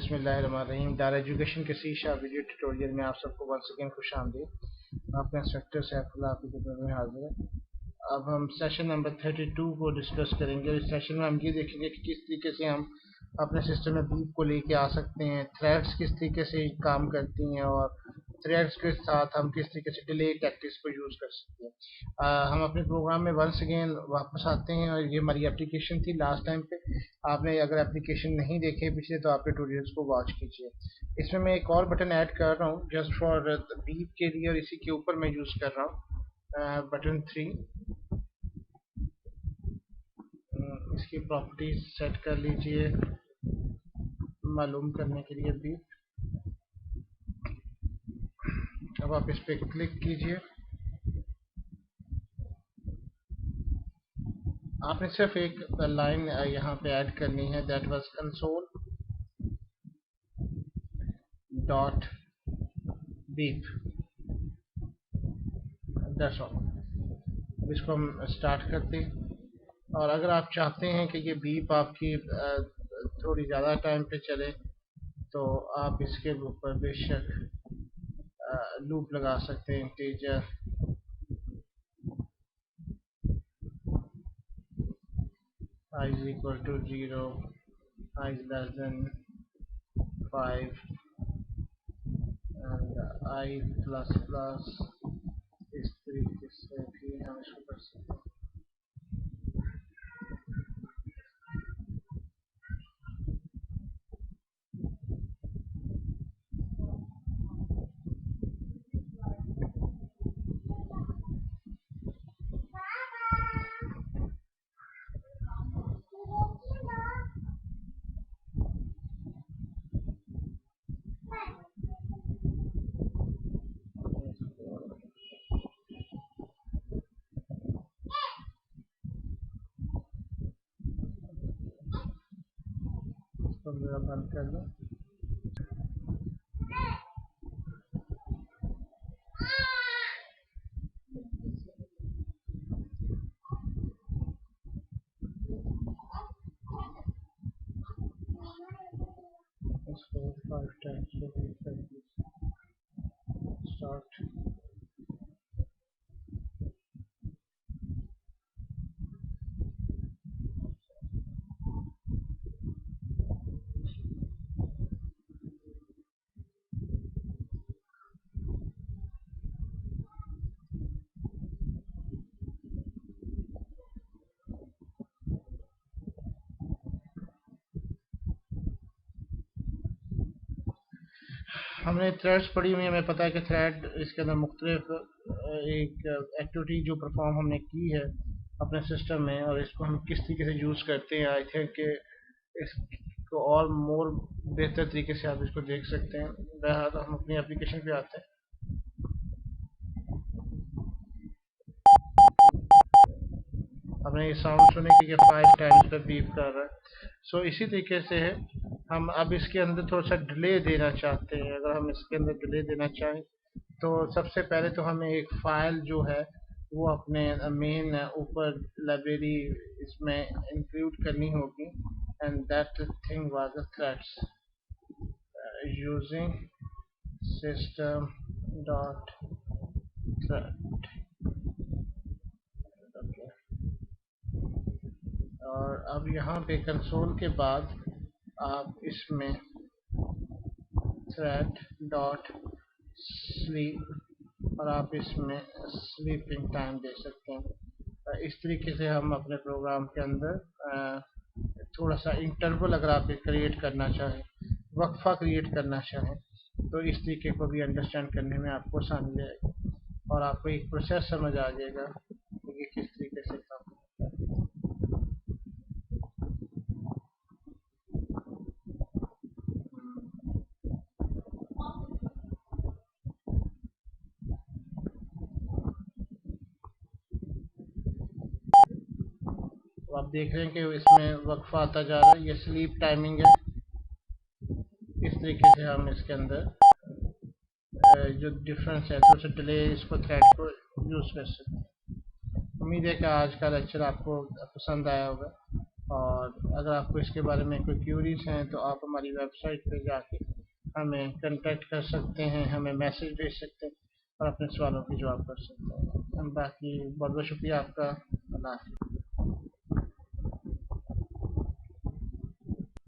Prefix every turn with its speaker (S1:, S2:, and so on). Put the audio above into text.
S1: बिस्मिल्लाहिर्रहमानिर्रहीम। दार एजुकेशन के शीशा वीडियो ट्यूटोरियल में आप सबको वंस अगेन खुश आमदीद। आपका इंस्ट्रक्टर सैफुल्लाह आपकी खिदमत में हाजिर है। अब हम सेशन नंबर 32 को डिस्कस करेंगे। इस सेशन में हम ये देखेंगे कि किस तरीके से हम अपने सिस्टम में बीप को लेके आ सकते हैं, थ्रेड्स किस तरीके से काम करती हैं और थ्रेड्स के साथ हम किस तरीके से डिले टैक्टिक्स को यूज़ कर सकते हैं। हम अपने प्रोग्राम में वंस अगेन वापस आते हैं और ये हमारी एप्लीकेशन थी लास्ट टाइम पे। आपने अगर एप्लीकेशन नहीं देखे पिछले तो आप ट्यूटोरियल्स को वॉच कीजिए। इसमें मैं एक और बटन ऐड कर रहा हूँ जस्ट फॉर बीप के लिए और इसी के ऊपर मैं यूज़ कर रहा हूँ बटन 3। इसकी प्रॉपर्टीज सेट कर लीजिए मालूम करने के लिए भी। अब आप इस पर क्लिक कीजिए। आपने सिर्फ एक लाइन यहाँ पे ऐड करनी है, that was console dot beep, that's all. इसको हम स्टार्ट करते हैं और अगर आप चाहते हैं कि ये बीप आपकी थोड़ी ज़्यादा टाइम पे चले तो आप इसके ऊपर बेशक लूप लगा सकते हैं। Integer I is equal to 0, I is less than 5 and I plus plus, इस तरीके से भी हम इसको कर सकते हैं। इसको मेरा बंद कर दो। इसको 5 टाइम्स रिपीट कर दीजिए। स्टार्ट। हमने थ्रेड्स पढ़ी हुई है, हमें पता है कि थ्रेड इसके अंदर मुख्तलिफ एक एक्टिविटी जो परफॉर्म हमने की है अपने सिस्टम में और इसको हम किस तरीके से यूज़ करते हैं। आई थिंक कि इसको और मोर बेहतर तरीके से आप इसको देख सकते हैं। बहरहाल हम अपनी एप्लीकेशन पे आते हैं। आपने ये साउंड सुने कि ये 5 टाइम्स पे बीप कर रहा है। सो इसी तरीके से है, हम अब इसके अंदर थोड़ा सा डिले देना चाहते हैं। अगर हम इसके अंदर डिले देना चाहें तो सबसे पहले तो हमें एक फ़ाइल जो है वो अपने मेन ऊपर लाइब्रेरी इसमें इंक्लूड करनी होगी and that thing was the threads using system dot thread. और अब यहाँ पे कंसोल के बाद आप इसमें थ्रेड डॉट स्लीप और आप इसमें स्लीपिंग टाइम दे सकते हैं। इस तरीके से हम अपने प्रोग्राम के अंदर थोड़ा सा इंटरवल अगर आप क्रिएट करना चाहें, वक्फा क्रिएट करना चाहें तो इस तरीके को भी अंडरस्टैंड करने में आपको आसानी आएगी और आपको एक प्रोसेस समझ आ जाएगा कि ये किस तरीके से काम करता है। तो आप देख रहे हैं कि इसमें वक्फा आता जा रहा है, ये स्लीप टाइमिंग है। इस तरीके से हम इसके अंदर जो डिफरेंस है थोड़ा सा डिले इसको थ्रेड को यूज़ कर सकते हैं। उम्मीद है कि आज का लेक्चर आपको पसंद आया होगा। और अगर आपको इसके बारे में कोई क्यूरीज हैं तो आप हमारी वेबसाइट पे जाके हमें कांटेक्ट कर सकते हैं, हमें मैसेज भेज सकते हैं और अपने सवालों की जवाब कर सकते हैं। बाकी बहुत बहुत शुक्रिया आपका। अल्लाह हाफ़िज़।